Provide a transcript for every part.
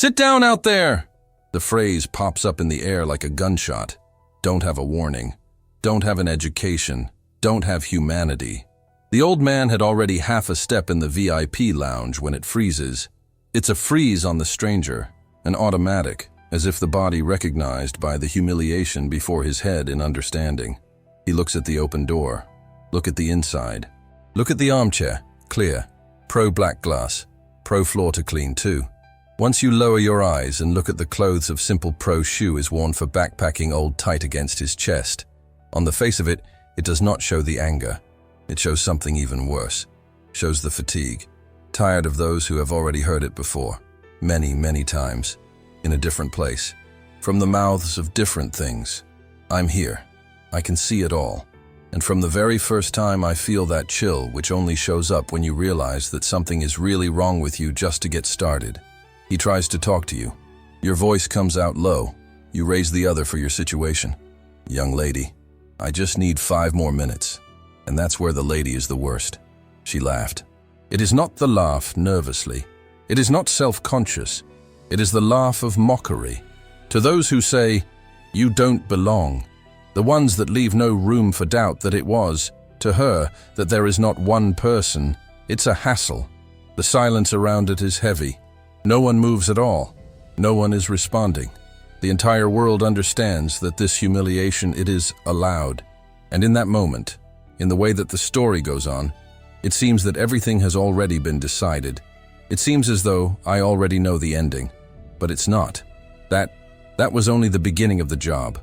Sit down out there! The phrase pops up in the air like a gunshot. Don't have a warning. Don't have an education. Don't have humanity. The old man had already half a step in the VIP lounge when it freezes. It's a freeze on the stranger, an automatic, as if the body recognized by the humiliation before his head in understanding. He looks at the open door. Look at the inside. Look at the armchair, clear. Pro black glass. Pro floor to clean too. Once you lower your eyes and look at the clothes of simple pro shoe is worn for backpacking old tight against his chest. On the face of it, it does not show the anger. It shows something even worse. Shows the fatigue. Tired of those who have already heard it before. Many, many times. In a different place. From the mouths of different things. I'm here. I can see it all. And from the very first time I feel that chill which only shows up when you realize that something is really wrong with you just to get started. He tries to talk to you. Your voice comes out low. You raise the other for your situation. Young lady, I just need 5 more minutes. And that's where the lady is the worst. She laughed. It is not the laugh nervously. It is not self-conscious. It is the laugh of mockery. To those who say, you don't belong. The ones that leave no room for doubt that it was, to her, that there is not one person. It's a hassle. The silence around it is heavy. No one moves at all. No one is responding. The entire world understands that this humiliation, it is allowed. And in that moment, in the way that the story goes on, it seems that everything has already been decided. It seems as though I already know the ending, but it's not. That was only the beginning of the job.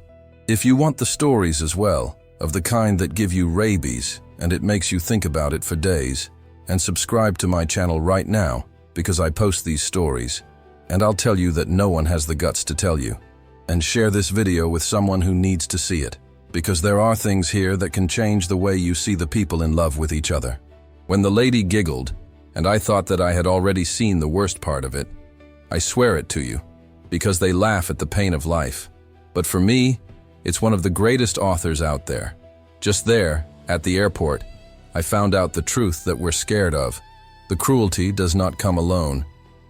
If you want the stories as well, of the kind that give you rabies and it makes you think about it for days, and subscribe to my channel right now because I post these stories, and I'll tell you that no one has the guts to tell you. And share this video with someone who needs to see it, because there are things here that can change the way you see the people in love with each other. When the lady giggled, and I thought that I had already seen the worst part of it, I swear it to you, because they laugh at the pain of life. But for me, it's one of the greatest authors out there. Just there, at the airport, I found out the truth that we're scared of. The cruelty does not come alone.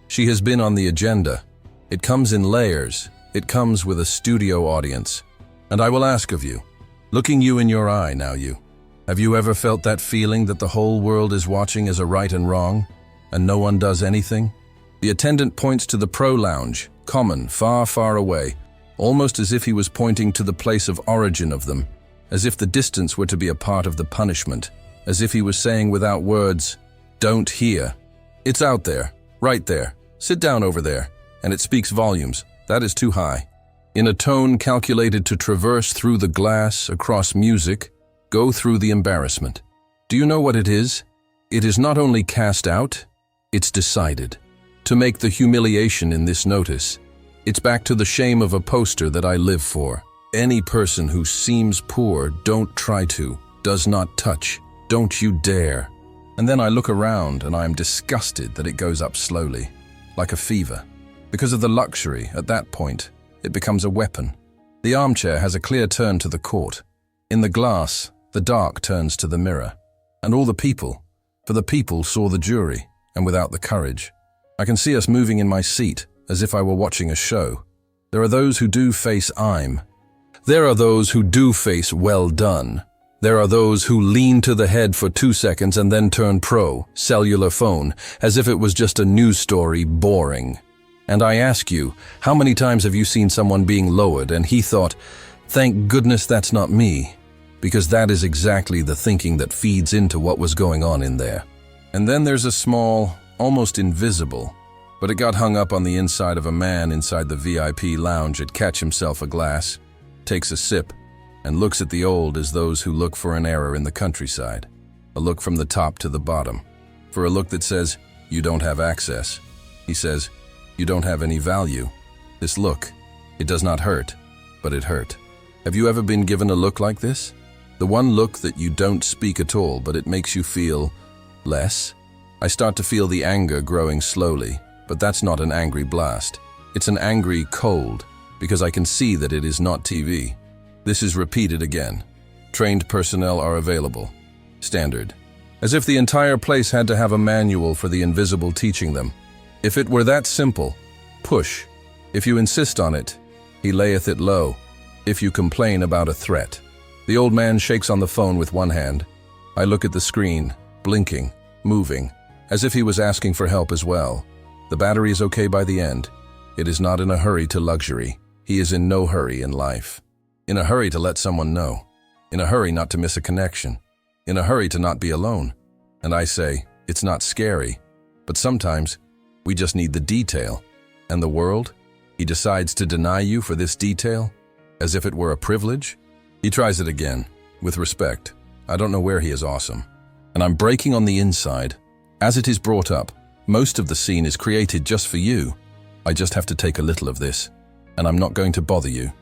She has been on the agenda. It comes in layers. It comes with a studio audience. And I will ask of you, looking you in your eye now, have you ever felt that feeling that the whole world is watching as a right and wrong, and no one does anything? The attendant points to the pro lounge, common, far, far away, almost as if he was pointing to the place of origin of them, as if the distance were to be a part of the punishment, as if he was saying without words, don't hear. It's out there, right there, sit down over there, and it speaks volumes. That is too high. In a tone calculated to traverse through the glass, across music, go through the embarrassment. Do you know what it is? It is not only cast out, it's decided. To make the humiliation in this notice, it's back to the shame of a poster that I live for. Any person who seems poor, don't try to, does not touch, don't you dare. And then I look around and I am disgusted that it goes up slowly, like a fever. Because of the luxury, at that point, it becomes a weapon. The armchair has a clear turn to the court. In the glass, the dark turns to the mirror. And all the people, for the people saw the jury, and without the courage. I can see us moving in my seat, as if I were watching a show. There are those who do face I'm. There are those who do face well done. There are those who lean to the head for 2 seconds and then turn pro, cellular phone, as if it was just a news story, boring. And I ask you, how many times have you seen someone being lowered and he thought, thank goodness that's not me? Because that is exactly the thinking that feeds into what was going on in there. And then there's a small, almost invisible, but it got hung up on the inside of a man inside the VIP lounge at Catch Himself a Glass, takes a sip, and looks at the old as those who look for an error in the countryside. A look from the top to the bottom. For a look that says, you don't have access. He says, you don't have any value. This look, it does not hurt, but it hurt. Have you ever been given a look like this? The one look that you don't speak at all, but it makes you feel less? I start to feel the anger growing slowly, but that's not an angry blast. It's an angry cold, because I can see that it is not TV. This is repeated again. Trained personnel are available. Standard. As if the entire place had to have a manual for the invisible teaching them. If it were that simple, Push. If you insist on it, he layeth it low. If you complain about a threat. The old man shakes on the phone with one hand. I look at the screen, blinking, moving, as if he was asking for help as well. The battery is okay by the end. It is not in a hurry to luxury. He is in no hurry in life. In a hurry to let someone know. In a hurry not to miss a connection. In a hurry to not be alone. And I say, it's not scary. But sometimes, we just need the detail. And the world? He decides to deny you for this detail? As if it were a privilege? He tries it again, with respect. I don't know where he is awesome. And I'm breaking on the inside. As it is brought up, most of the scene is created just for you. I just have to take a little of this. And I'm not going to bother you.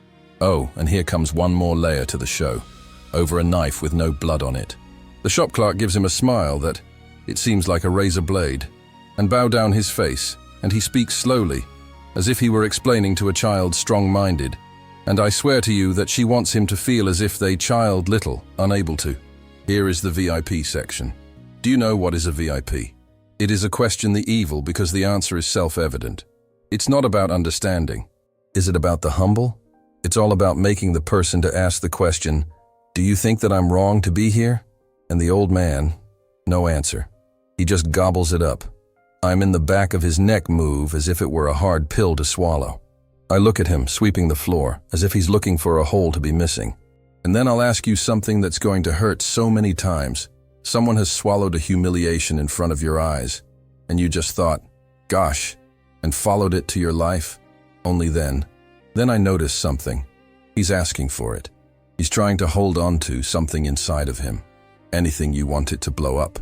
Oh, and here comes one more layer to the show. Over a knife with no blood on it. The shop clerk gives him a smile that, it seems like a razor blade, and bow down his face, and he speaks slowly, as if he were explaining to a child strong-minded, and I swear to you that she wants him to feel as if they child little, unable to. Here is the VIP section. Do you know what is a VIP? It is a question the evil because the answer is self-evident. It's not about understanding. Is it about the humble? It's all about making the person to ask the question, do you think that I'm wrong to be here? And the old man, no answer. He just gobbles it up. I'm in the back of his neck move as if it were a hard pill to swallow. I look at him, sweeping the floor, as if he's looking for a hole to be missing. And then I'll ask you something that's going to hurt so many times. Someone has swallowed a humiliation in front of your eyes, and you just thought, gosh, and followed it to your life. Only then I notice something. He's asking for it. He's trying to hold on to something inside of him. Anything you want it to blow up,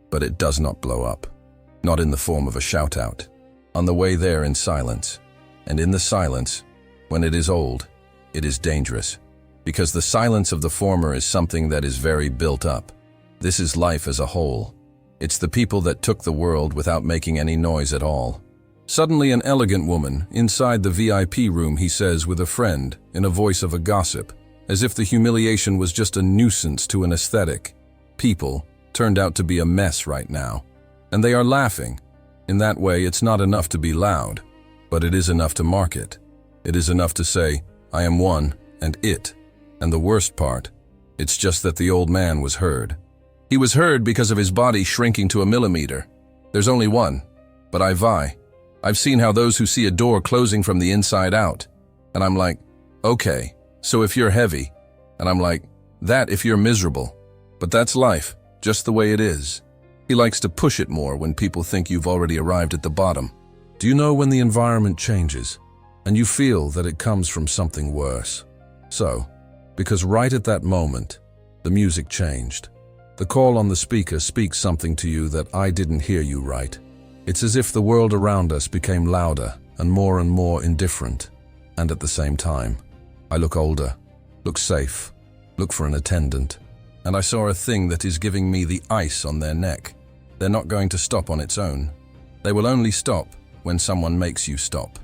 but it does not blow up. Not in the form of a shout-out. On the way there in silence. And in the silence, when it is old, it is dangerous. Because the silence of the former is something that is very built up. This is life as a whole. It's the people that took the world without making any noise at all. Suddenly an elegant woman, inside the VIP room, he says with a friend, in a voice of a gossip, as if the humiliation was just a nuisance to an aesthetic. People turned out to be a mess right now. And they are laughing. In that way, it's not enough to be loud, but it is enough to mark it. It is enough to say, I am one, and it. And the worst part, it's just that the old man was heard. He was heard because of his body shrinking to a millimeter. There's only one, but I vie. I've seen how those who see a door closing from the inside out. And I'm like, okay, so if you're heavy. And I'm like, that if you're miserable. But that's life, just the way it is. He likes to push it more when people think you've already arrived at the bottom. Do you know when the environment changes, and you feel that it comes from something worse? So, because right at that moment, the music changed. The call on the speaker speaks something to you that I didn't hear you right. It's as if the world around us became louder and more indifferent. And at the same time, I look older, look safe, look for an attendant. And I saw a thing that is giving me the ice on their neck. They're not going to stop on its own. They will only stop when someone makes you stop.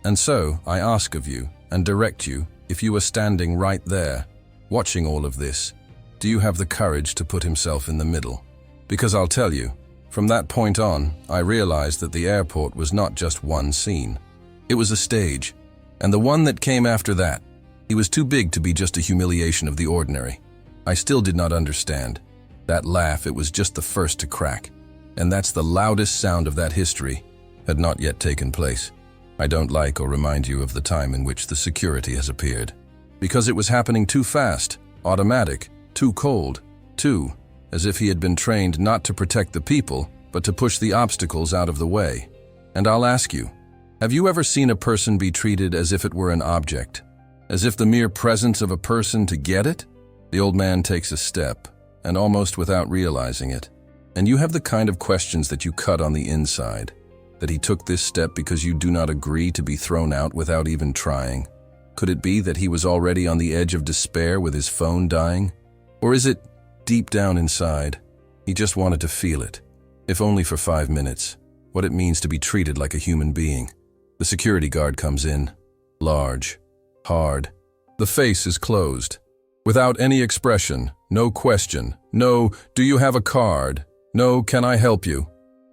And so, I ask of you and direct you, if you were standing right there, watching all of this, do you have the courage to put himself in the middle? Because I'll tell you, from that point on, I realized that the airport was not just one scene. It was a stage. And the one that came after that, he was too big to be just a humiliation of the ordinary. I still did not understand. That laugh, it was just the first to crack. And that's the loudest sound of that history, had not yet taken place. I don't like or remind you of the time in which the security has appeared. Because it was happening too fast, automatic, too cold, too, as if he had been trained not to protect the people, but to push the obstacles out of the way. And I'll ask you, have you ever seen a person be treated as if it were an object? As if the mere presence of a person to get it? The old man takes a step, and almost without realizing it. And you have the kind of questions that you cut on the inside. That he took this step because you do not agree to be thrown out without even trying. Could it be that he was already on the edge of despair with his phone dying? Or is it, deep down inside, he just wanted to feel it, if only for 5 minutes, what it means to be treated like a human being? The security guard comes in, large, hard. The face is closed. Without any expression, no question, no, do you have a card? No, can I help you?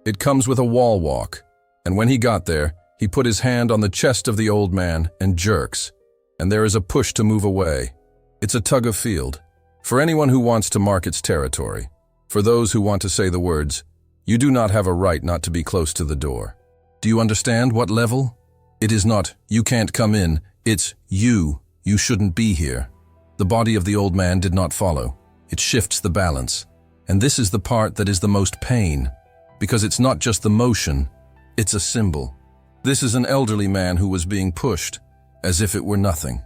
It comes with a wall walk. And when he got there, He put his hand on the chest of the old man and jerks, and there is a push to move away. It's a tug of field. For anyone who wants to mark its territory, for those who want to say the words, "You do not have a right not to be close to the door." Do you understand what level? It is not, "You can't come in," it's, you shouldn't be here." The body of the old man did not follow. It shifts the balance. And this is the part that is the most pain, because it's not just the motion, it's a symbol. This is an elderly man who was being pushed, as if it were nothing.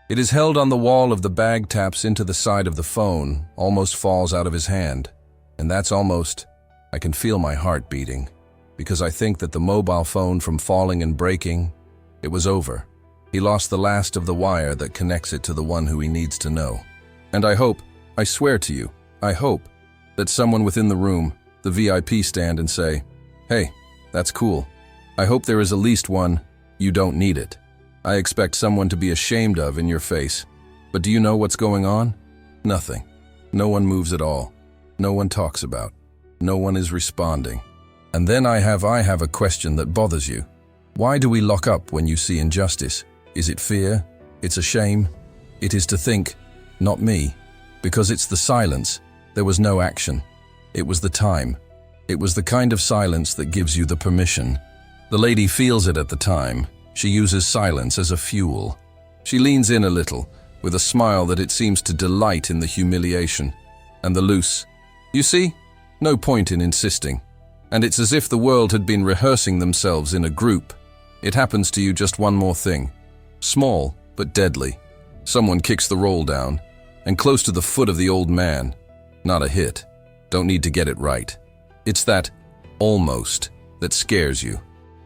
It is held on the wall of the bag, taps into the side of the phone, almost falls out of his hand. And that's almost, I can feel my heart beating, because I think that the mobile phone from falling and breaking, it was over. He lost the last of the wire that connects it to the one who he needs to know. And I hope, I swear to you, I hope that someone within the room, the VIP, stand and say, "Hey, that's cool." I hope there is at least one, "You don't need it." I expect someone to be ashamed of in your face. But do you know what's going on? Nothing. No one moves at all. No one talks about. No one is responding. And then I have a question that bothers you. Why do we lock up when you see injustice? Is it fear? It's a shame? It is to think, not me. Because it's the silence. There was no action. It was the time. It was the kind of silence that gives you the permission. The lady feels it at the time. She uses silence as a fuel. She leans in a little, with a smile that it seems to delight in the humiliation and the loose. You see? No point in insisting. And it's as if the world had been rehearsing themselves in a group. It happens to you just one more thing. Small, but deadly. Someone kicks the roll down, and close to the foot of the old man. Not a hit. Don't need to get it right. It's that almost that scares you.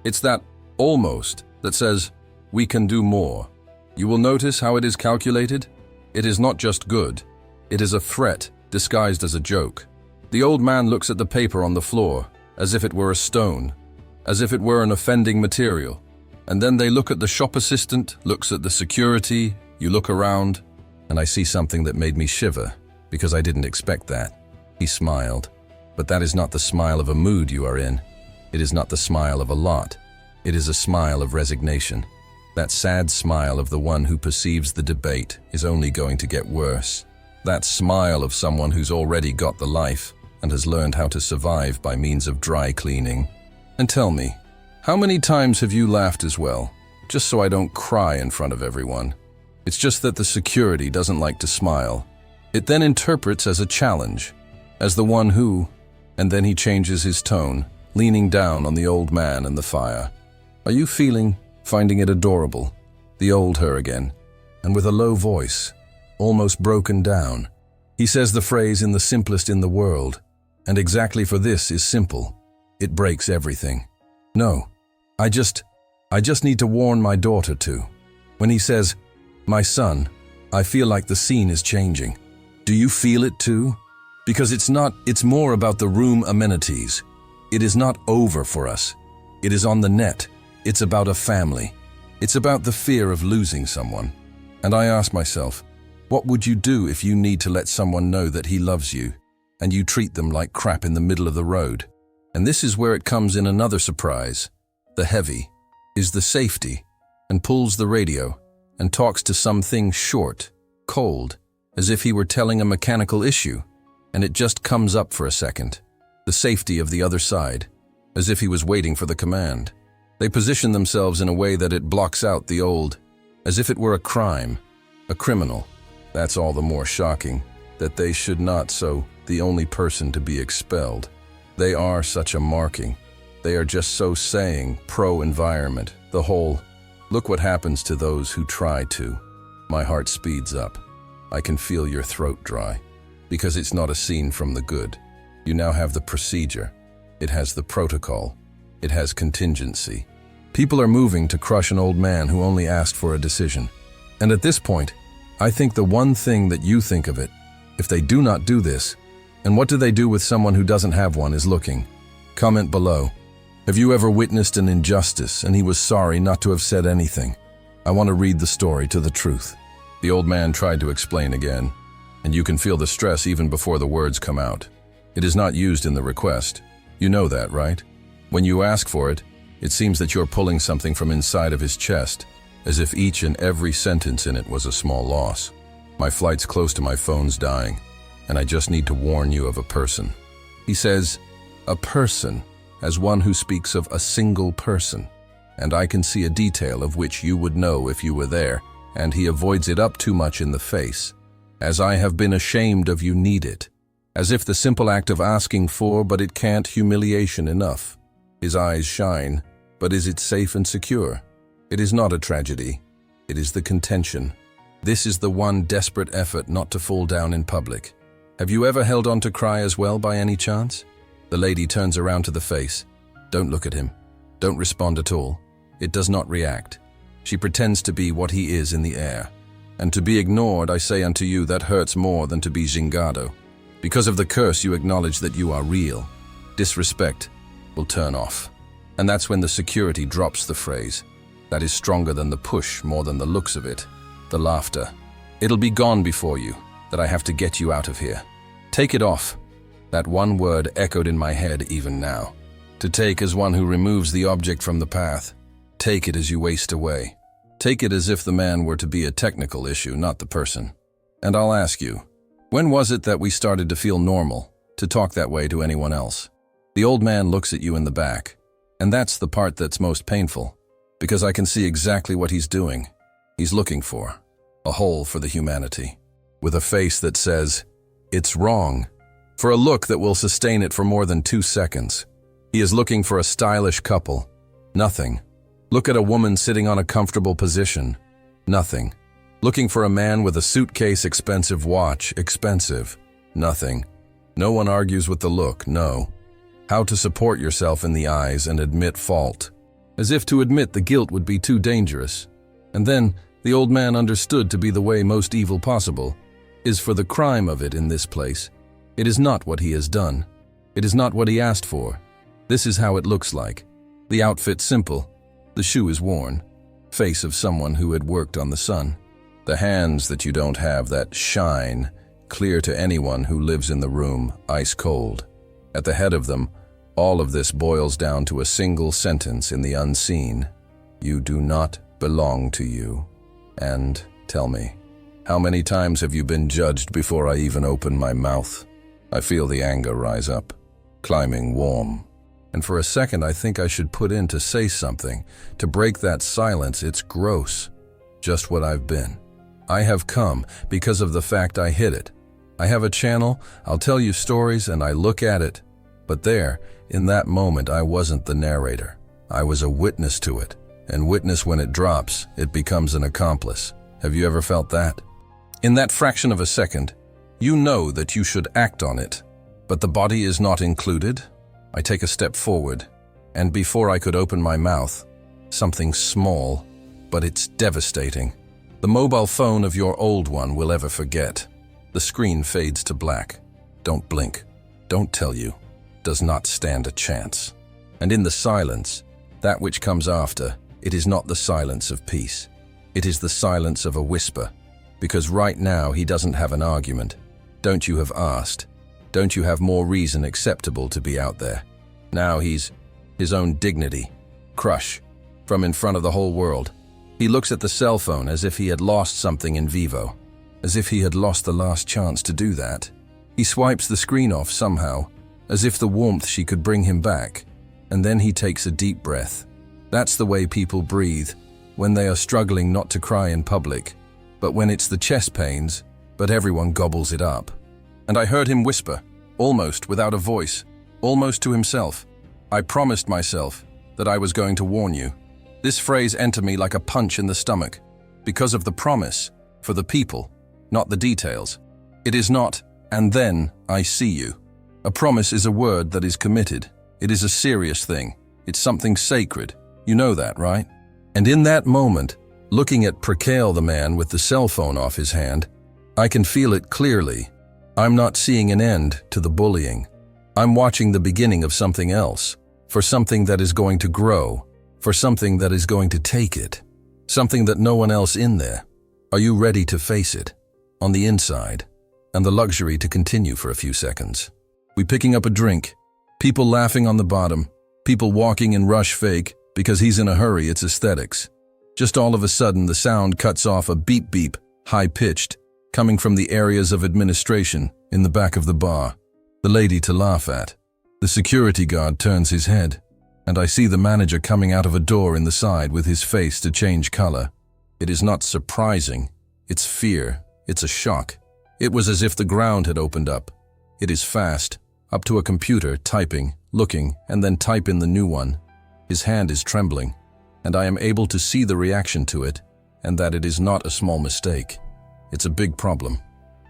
It's that almost that says, we can do more. You will notice how it is calculated. It is not just good. It is a threat disguised as a joke. The old man looks at the paper on the floor, as if it were a stone, as if it were an offending material. And then they look at the shop assistant, looks at the security, you look around, and I see something that made me shiver, because I didn't expect that. He smiled. But that is not the smile of a mood you are in. It is not the smile of a lot. It is a smile of resignation. That sad smile of the one who perceives the debate is only going to get worse. That smile of someone who's already got the life and has learned how to survive by means of dry cleaning. And tell me, how many times have you laughed as well, just so I don't cry in front of everyone? It's just that the security doesn't like to smile. It then interprets as a challenge, as the one who, and then he changes his tone, leaning down on the old man and the fire. Are you finding it adorable? The old her again, and with a low voice, almost broken down. He says the phrase in the simplest in the world, and exactly for this is simple. It breaks everything. No, I just need to warn my daughter too. When he says, "My son," I feel like the scene is changing. Do you feel it too? Because it's more about the room amenities. It is not over for us. It is on the net. It's about a family. It's about the fear of losing someone. And I ask myself, what would you do if you need to let someone know that he loves you, and you treat them like crap in the middle of the road? And this is where it comes in another surprise. The heavy is the safety, and pulls the radio, and talks to something short, cold, as if he were telling a mechanical issue, and it just comes up for a second. The safety of the other side, as if he was waiting for the command. They position themselves in a way that it blocks out the old, as if it were a crime, a criminal. That's all the more shocking, that they should not so the only person to be expelled. They are such a marking. They are just so saying pro-environment, the whole, look what happens to those who try to. My heart speeds up. I can feel your throat dry, because it's not a scene from the good. You now have the procedure. It has the protocol. It has contingency. People are moving to crush an old man who only asked for a decision. And at this point, I think the one thing that you think of it, if they do not do this, and what do they do with someone who doesn't have one, is looking. Comment below. Have you ever witnessed an injustice and he was sorry not to have said anything? I want to read the story to the truth. The old man tried to explain again, and you can feel the stress even before the words come out. It is not used in the request. You know that, right? When you ask for it, It seems that you're pulling something from inside of his chest, as if each and every sentence in it was a small loss. My flight's close to my phone's dying, and I just need to warn you of a person. He says, a person, as one who speaks of a single person, and I can see a detail of which you would know if you were there, and he avoids it up too much in the face. As I have been ashamed of you need it, as if the simple act of asking for, but it can't humiliation enough. His eyes shine, but is it safe and secure? It is not a tragedy. It is the contention. This is the one desperate effort not to fall down in public. Have you ever held on to cry as well by any chance? The lady turns around to the face. Don't look at him. Don't respond at all. It does not react. She pretends to be what he is in the air. And to be ignored, I say unto you, that hurts more than to be juzgado. Because of the curse, you acknowledge that you are real. Disrespect will turn off. And that's when the security drops the phrase. That is stronger than the push, more than the looks of it. The laughter. It'll be gone before you, that I have to get you out of here. Take it off. That one word echoed in my head even now. To take as one who removes the object from the path. Take it as you waste away. Take it as if the man were to be a technical issue, not the person. And I'll ask you, when was it that we started to feel normal, to talk that way to anyone else? The old man looks at you in the back, and that's the part that's most painful, because I can see exactly what he's doing. He's looking for a hole for the humanity, with a face that says, it's wrong, for a look that will sustain it for more than 2 seconds. He is looking for a stylish couple. Nothing. Look at a woman sitting on a comfortable position. Nothing. Looking for a man with a suitcase, expensive watch, expensive. Nothing. No one argues with the look, no. How to support yourself in the eyes and admit fault. As if to admit the guilt would be too dangerous. And then, the old man understood to be the way most evil possible, is for the crime of it in this place. It is not what he has done. It is not what he asked for. This is how it looks like. The outfit simple. The shoe is worn. Face of someone who had worked on the sun. The hands that you don't have that shine, clear to anyone who lives in the room, ice cold. At the head of them, all of this boils down to a single sentence in the unseen. You do not belong to you. And tell me, how many times have you been judged before I even open my mouth? I feel the anger rise up, climbing warm. And for a second I think I should put in to say something, to break that silence. It's gross. Just what I've been. I have come because of the fact I hit it. I have a channel, I'll tell you stories, and I look at it. But there, in that moment, I wasn't the narrator. I was a witness to it. And witness, when it drops, it becomes an accomplice. Have you ever felt that? In that fraction of a second, you know that you should act on it. But the body is not included. I take a step forward, and before I could open my mouth, something small, but it's devastating. The mobile phone of your old one will ever forget. The screen fades to black. Don't blink. Don't tell you. Does not stand a chance. And in the silence, that which comes after, it is not the silence of peace. It is the silence of a whisper. Because right now he doesn't have an argument. Don't you have asked? Don't you have more reason acceptable to be out there? Now he's his own dignity. Crush. From in front of the whole world. He looks at the cell phone as if he had lost something in vivo. As if he had lost the last chance to do that. He swipes the screen off somehow, as if the warmth she could bring him back. And then he takes a deep breath. That's the way people breathe, when they are struggling not to cry in public. But when it's the chest pains, but everyone gobbles it up. And I heard him whisper, almost without a voice, almost to himself. I promised myself that I was going to warn you. This phrase entered me like a punch in the stomach, because of the promise, for the people, not the details. It is not, and then I see you. A promise is a word that is committed. It is a serious thing. It's something sacred. You know that, right? And in that moment, looking at Prakale, the man with the cell phone off his hand, I can feel it clearly. I'm not seeing an end to the bullying. I'm watching the beginning of something else, for something that is going to grow, for something that is going to take it, something that no one else in there. Are you ready to face it? On the inside, and the luxury to continue for a few seconds. We picking up a drink, people laughing on the bottom, people walking in rush fake, Because he's in a hurry, it's aesthetics. Just all of a sudden, the sound cuts off a beep-beep, high-pitched, coming from the areas of administration in the back of the bar. The lady to laugh at. The security guard turns his head, and I see the manager coming out of a door in the side with his face to change color. It is not surprising. It's fear. It's a shock. It was as if the ground had opened up. It is fast, up to a computer, typing, looking, and then type in the new one. His hand is trembling, and I am able to see the reaction to it, and that it is not a small mistake. It's a big problem.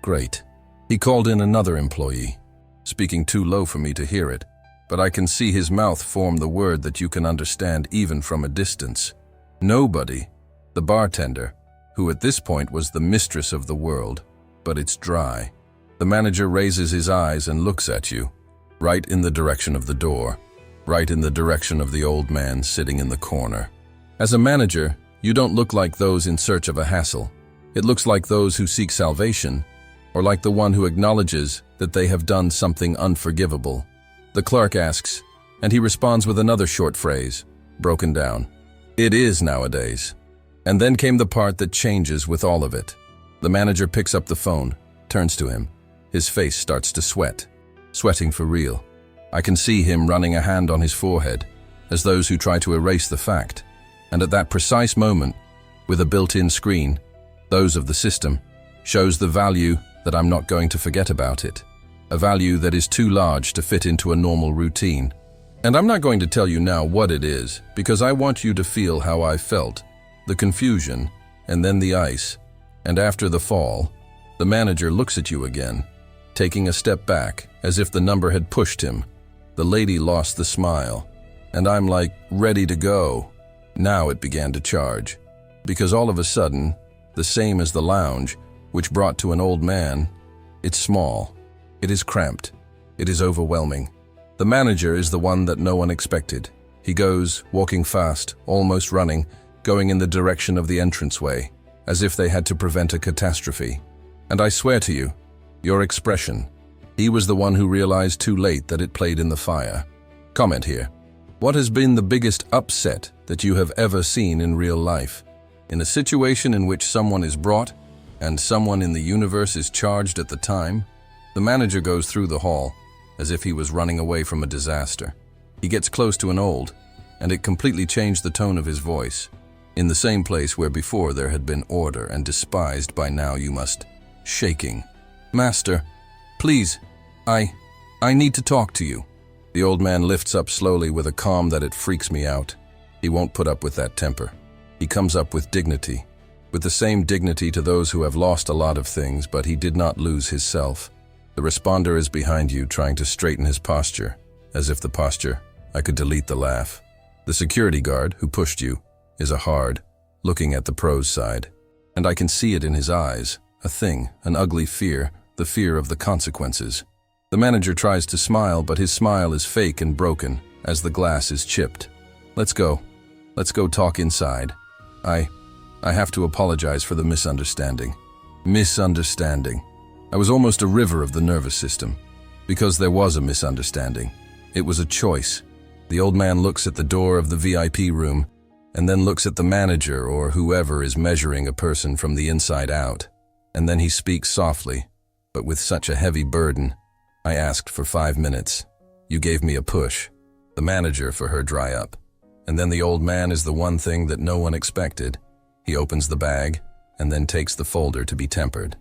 Great. He called in another employee, speaking too low for me to hear it, but I can see his mouth form the word that you can understand even from a distance. Nobody. The bartender, who at this point was the mistress of the world, but it's dry. The manager raises his eyes and looks at you, right in the direction of the door, right in the direction of the old man sitting in the corner. As a manager, you don't look like those in search of a hassle. It looks like those who seek salvation, or like the one who acknowledges that they have done something unforgivable. The clerk asks, and he responds with another short phrase, broken down. It is nowadays. And then came the part that changes with all of it. The manager picks up the phone, turns to him. His face starts to sweat, sweating for real. I can see him running a hand on his forehead, as those who try to erase the fact. And at that precise moment, with a built-in screen, those of the system, shows the value that I'm not going to forget about it. A value that is too large to fit into a normal routine. And I'm not going to tell you now what it is, because I want you to feel how I felt. The confusion, and then the ice. And after the fall, the manager looks at you again, taking a step back, as if the number had pushed him. The lady lost the smile, and I'm like, ready to go. Now it began to charge, because all of a sudden, the same as the lounge, which brought to an old man, it's small, it is cramped, it is overwhelming. The manager is the one that no one expected. He goes, walking fast, almost running, going in the direction of the entranceway, as if they had to prevent a catastrophe. And I swear to you, your expression, he was the one who realized too late that it played in the fire. Comment here. What has been the biggest upset that you have ever seen in real life? In a situation in which someone is brought and someone in the universe is charged at the time, the manager goes through the hall as if he was running away from a disaster. He gets close to an old, and it completely changed the tone of his voice. In the same place where before there had been order and despised by now you must, shaking. Master, please, I need to talk to you. The old man lifts up slowly with a calm that it freaks me out. He won't put up with that temper. He comes up with dignity, with the same dignity to those who have lost a lot of things, but he did not lose his self. The responder is behind you, trying to straighten his posture, as if the posture, I could delete the laugh. The security guard, who pushed you, is a hard, looking at the pros side. And I can see it in his eyes, a thing, an ugly fear, the fear of the consequences. The manager tries to smile, but his smile is fake and broken, as the glass is chipped. Let's go. Let's go talk inside. I have to apologize for the misunderstanding. Misunderstanding. I was almost a river of the nervous system. Because there was a misunderstanding. It was a choice. The old man looks at the door of the VIP room, and then looks at the manager or whoever is measuring a person from the inside out. And then he speaks softly, but with such a heavy burden. I asked for 5 minutes. You gave me a push. The manager for her dry up. And then the old man is the one thing that no one expected. He opens the bag, and then takes the folder to be tempered.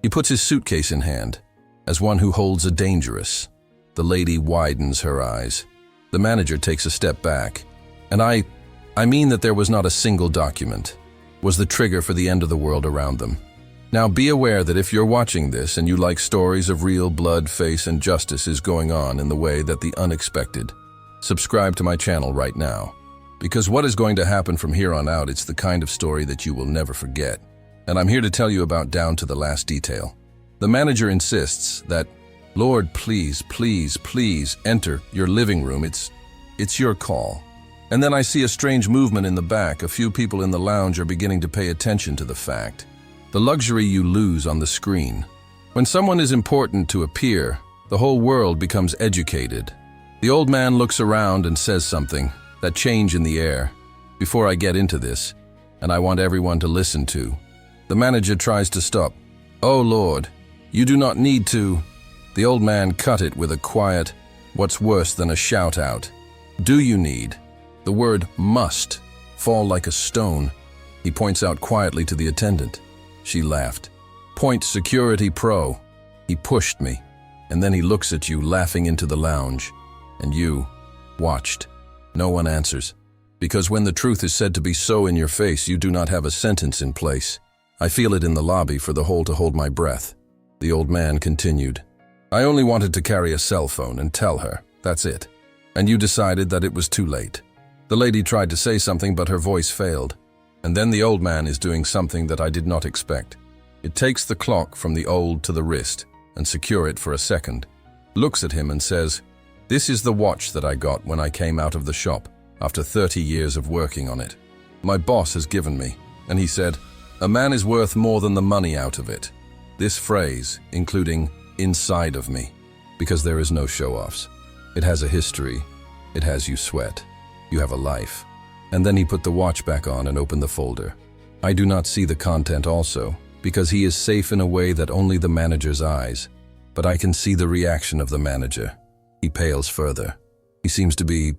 He puts his suitcase in hand, as one who holds a dangerous. The lady widens her eyes. The manager takes a step back, and I mean that there was not a single document, was the trigger for the end of the world around them. Now be aware that if you're watching this and you like stories of real blood, face, and justice is going on in the way that the unexpected, subscribe to my channel right now. Because what is going to happen from here on out, it's the kind of story that you will never forget. And I'm here to tell you about down to the last detail. The manager insists that, Lord, please, please, please enter your living room. It's your call. And then I see a strange movement in the back. A few people in the lounge are beginning to pay attention to the fact. The luxury you lose on the screen. When someone is important to appear, the whole world becomes educated. The old man looks around and says something, that change in the air. Before I get into this, and I want everyone to listen to, the manager tries to stop. "Oh Lord, you do not need to." The old man cut it with a quiet, what's worse than a shout out. "Do you need?" The word must fall like a stone. He points out quietly to the attendant. She laughed. "Point security pro." He pushed me, and then he looks at you laughing into the lounge. And you watched. No one answers. Because when the truth is said to be so in your face, you do not have a sentence in place. I feel it in the lobby for the whole to hold my breath. The old man continued. "I only wanted to carry a cell phone and tell her, that's it. And you decided that it was too late." The lady tried to say something, but her voice failed. And then the old man is doing something that I did not expect. It takes the clock from the old to the wrist and secure it for a second, looks at him and says, "This is the watch that I got when I came out of the shop after 30 years of working on it. My boss has given me," and he said, "A man is worth more than the money out of it." This phrase, including "inside of me," because there is no show-offs. It has a history. It has you sweat. You have a life. And then he put the watch back on and opened the folder. I do not see the content also, because he is safe in a way that only the manager's eyes. But I can see the reaction of the manager. He pales further. He seems to be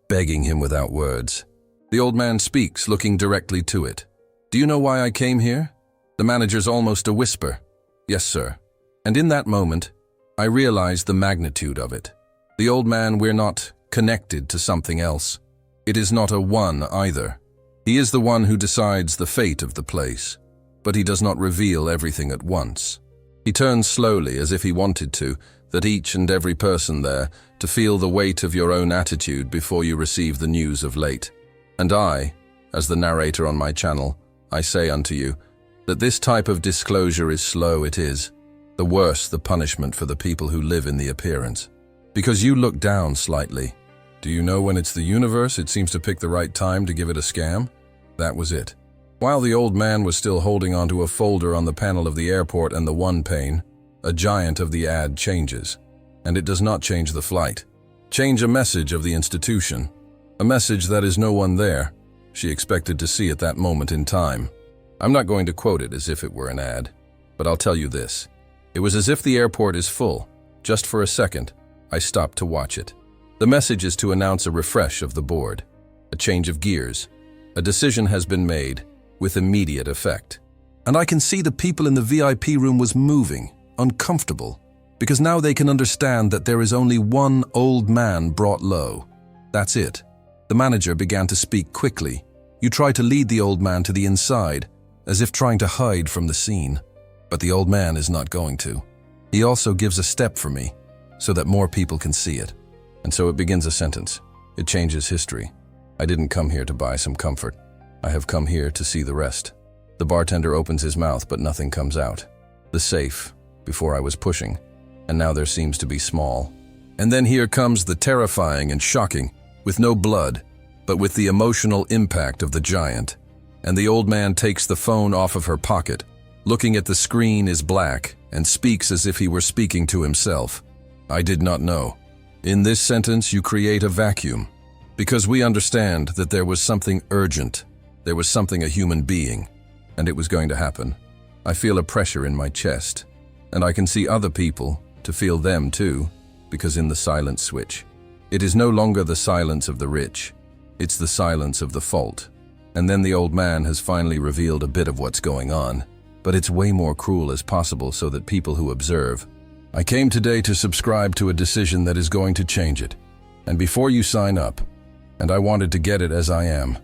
begging him without words. The old man speaks, looking directly to it. "Do you know why I came here?" The manager's almost a whisper. "Yes, sir." And in that moment, I realized the magnitude of it. The old man, we're not connected to something else. It is not a one either. He is the one who decides the fate of the place, but he does not reveal everything at once. He turns slowly, as if he wanted to, that each and every person there, to feel the weight of your own attitude before you receive the news of late. And I, as the narrator on my channel, I say unto you, that this type of disclosure is slow, it is. The worse the punishment for the people who live in the appearance. Because you look down slightly. Do you know when it's the universe, it seems to pick the right time to give it a scam? That was it. While the old man was still holding onto a folder on the panel of the airport and the one pane, a giant of the ad changes. And it does not change the flight. Change a message of the institution. A message that is no one there. She expected to see at that moment in time. I'm not going to quote it as if it were an ad, but I'll tell you this. It was as if the airport is full. Just for a second, I stopped to watch it. The message is to announce a refresh of the board, a change of gears. A decision has been made with immediate effect. And I can see the people in the VIP room was moving, uncomfortable, because now they can understand that there is only one old man brought low. That's it. The manager began to speak quickly. You try to lead the old man to the inside, as if trying to hide from the scene. But the old man is not going to. He also gives a step for me, so that more people can see it. And so it begins a sentence. It changes history. I didn't come here to buy some comfort. I have come here to see the rest. The bartender opens his mouth, but nothing comes out. The safe, before I was pushing, and now there seems to be small. And then here comes the terrifying and shocking, with no blood, but with the emotional impact of the giant. And the old man takes the phone off of her pocket, looking at the screen is black, and speaks as if he were speaking to himself. I did not know. In this sentence, you create a vacuum, because we understand that there was something urgent, there was something a human being, and it was going to happen. I feel a pressure in my chest, and I can see other people to feel them too, because in the silent switch, it is no longer the silence of the rich, it's the silence of the fault. And then the old man has finally revealed a bit of what's going on, but it's way more cruel as possible so that people who observe. I came today to subscribe to a decision that is going to change it. And before you sign up, and I wanted to get it as I am,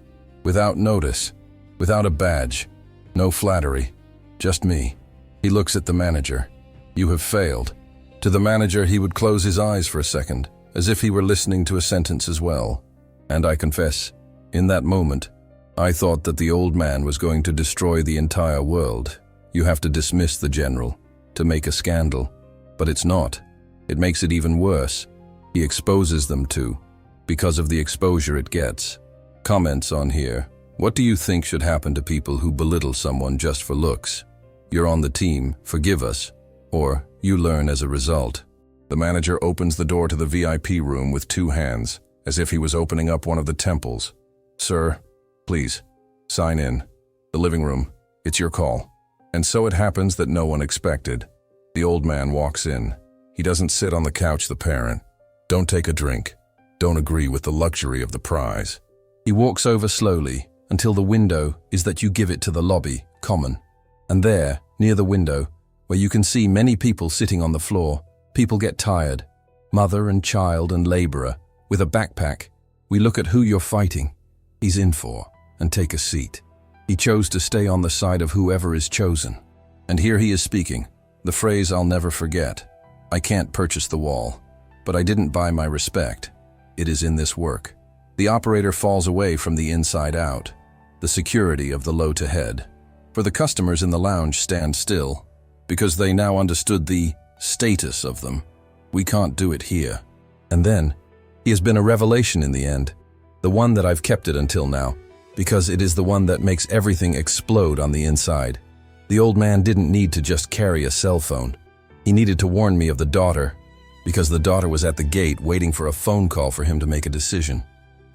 without notice, without a badge, no flattery, just me. He looks at the manager. You have failed. To the manager, he would close his eyes for a second, as if he were listening to a sentence as well. And I confess, in that moment, I thought that the old man was going to destroy the entire world. You have to dismiss the general, to make a scandal. But it's not. It makes it even worse. He exposes them too, because of the exposure it gets. Comments on here. What do you think should happen to people who belittle someone just for looks? You're on the team, forgive us. Or, you learn as a result. The manager opens the door to the VIP room with two hands, as if he was opening up one of the temples. "Sir, please, sign in. The living room, it's your call." And so it happens that no one expected. The old man walks in. He doesn't sit on the couch, the parent. Don't take a drink. Don't agree with the luxury of the prize. He walks over slowly until the window is that you give it to the lobby, common. And there, near the window, where you can see many people sitting on the floor, people get tired. Mother and child and laborer, with a backpack. We look at who you're fighting. He's in for, and take a seat. He chose to stay on the side of whoever is chosen. And here he is speaking, the phrase I'll never forget. "I can't purchase the wall, but I didn't buy my respect. It is in this work." The operator falls away from the inside out, the security of the low to head. For the customers in the lounge stand still, because they now understood the status of them. We can't do it here. And then, he has been a revelation in the end, the one that I've kept it until now, because it is the one that makes everything explode on the inside. The old man didn't need to just carry a cell phone. He needed to warn me of the daughter, because the daughter was at the gate waiting for a phone call for him to make a decision.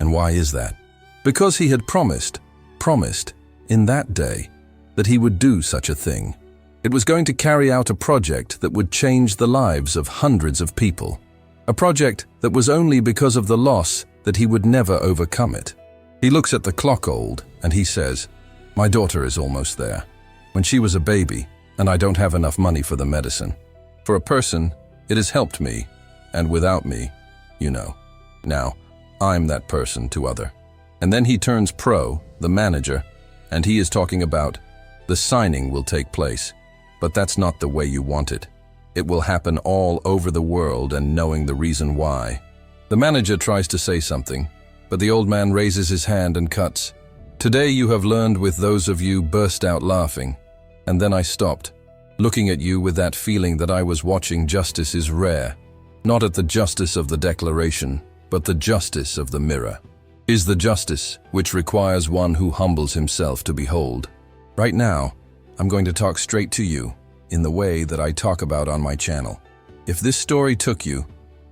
And why is that? Because he had promised in that day that he would do such a thing. It was going to carry out a project that would change the lives of hundreds of people. A project that was only because of the loss that he would never overcome it. He looks at the clock old and he says, "My daughter is almost there. When she was a baby, and I don't have enough money for the medicine. For a person, it has helped me, and without me, you know. Now, I'm that person to other." And then he turns pro, the manager, and he is talking about, "The signing will take place, but that's not the way you want it. It will happen all over the world and knowing the reason why." The manager tries to say something, but the old man raises his hand and cuts. "Today you have learned with those of you," burst out laughing. And then I stopped, looking at you with that feeling that I was watching justice is rare. Not at the justice of the declaration, but the justice of the mirror. Is the justice which requires one who humbles himself to behold. Right now, I'm going to talk straight to you, in the way that I talk about on my channel. If this story took you,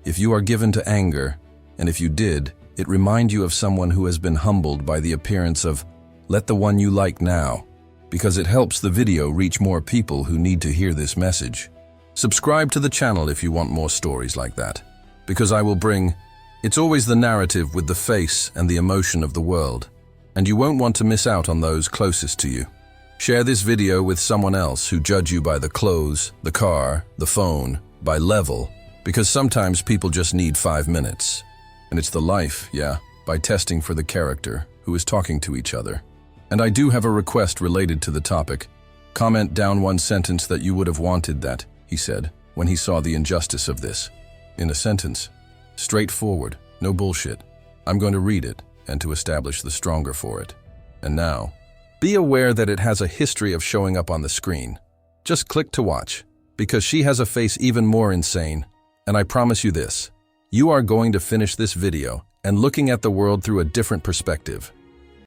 if you are given to anger, and if you did, it remind you of someone who has been humbled by the appearance of, let the one you like now, because it helps the video reach more people who need to hear this message. Subscribe to the channel if you want more stories like that, because I will bring, it's always the narrative with the face and the emotion of the world, and you won't want to miss out on those closest to you. Share this video with someone else who judge you by the clothes, the car, the phone, by level, because sometimes people just need 5 minutes. And it's the life, yeah, by testing for the character who is talking to each other. And I do have a request related to the topic. Comment down one sentence that you would have wanted that, he said, when he saw the injustice of this. In a sentence. Straightforward, no bullshit. I'm going to read it, and to establish the stronger for it. And now, be aware that it has a history of showing up on the screen. Just click to watch, because she has a face even more insane. And I promise you this, you are going to finish this video and looking at the world through a different perspective.